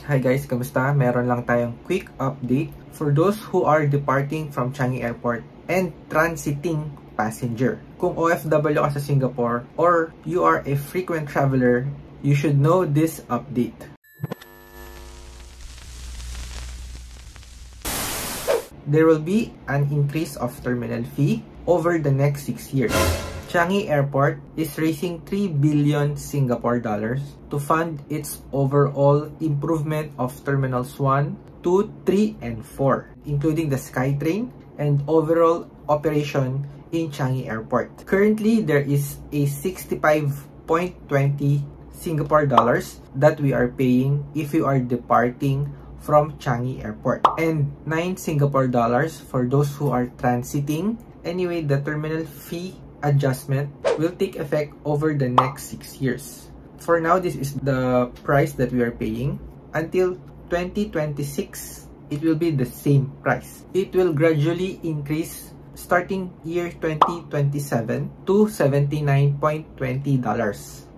Hi guys, kamusta? Meron lang tayong quick update for those who are departing from Changi Airport and transiting passenger. Kung OFW ka sa Singapore or you are a frequent traveler, you should know this update. There will be an increase of terminal fee over the next 6 years. Changi Airport is raising 3 billion Singapore dollars to fund its overall improvement of Terminals 1, 2, 3, and 4, including the SkyTrain and overall operation in Changi Airport. Currently, there is a 65.20 Singapore dollars that we are paying if you are departing from Changi Airport, and 9 Singapore dollars for those who are transiting. Anyway, the terminal fee adjustment will take effect over the next 6 years. For now, this is the price that we are paying. Until 2026, it will be the same price. It will gradually increase starting year 2027 to $79.20.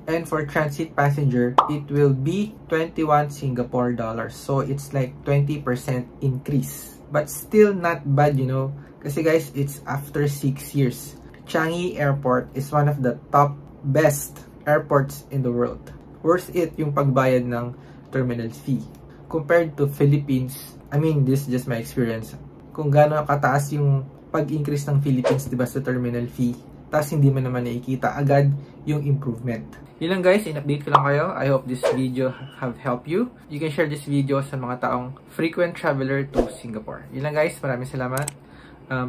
And for transit passenger, it will be 21 Singapore dollars. So it's like 20% increase. But still not bad, you know. Kasi guys, it's after 6 years. Changi Airport is one of the top best airports in the world. Worth it yung pagbayad ng terminal fee. Compared to Philippines, I mean, this is just my experience. Kung gaano kataas yung pag-increase ng Philippines, diba, sa terminal fee, tapos hindi mo naman nakikita agad yung improvement. Yun lang guys, in-update ko lang kayo. I hope this video have helped you. You can share this video sa mga taong frequent traveler to Singapore. Yun lang guys, maraming salamat.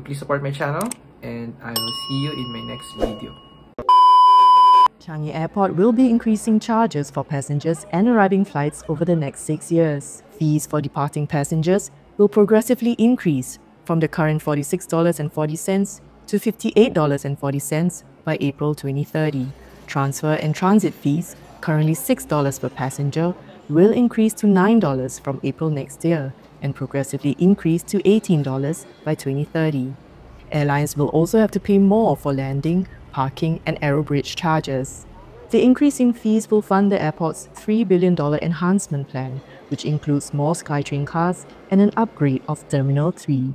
Please support my channel. And I will see you in my next video. Changi Airport will be increasing charges for passengers and arriving flights over the next 6 years. Fees for departing passengers will progressively increase from the current $46.40 to $58.40 by April 2030. Transfer and transit fees, currently $6 per passenger, will increase to $9 from April next year and progressively increase to $18 by 2030. Airlines will also have to pay more for landing, parking, and aerobridge charges. The increasing fees will fund the airport's $3 billion enhancement plan, which includes more SkyTrain cars and an upgrade of Terminal 3.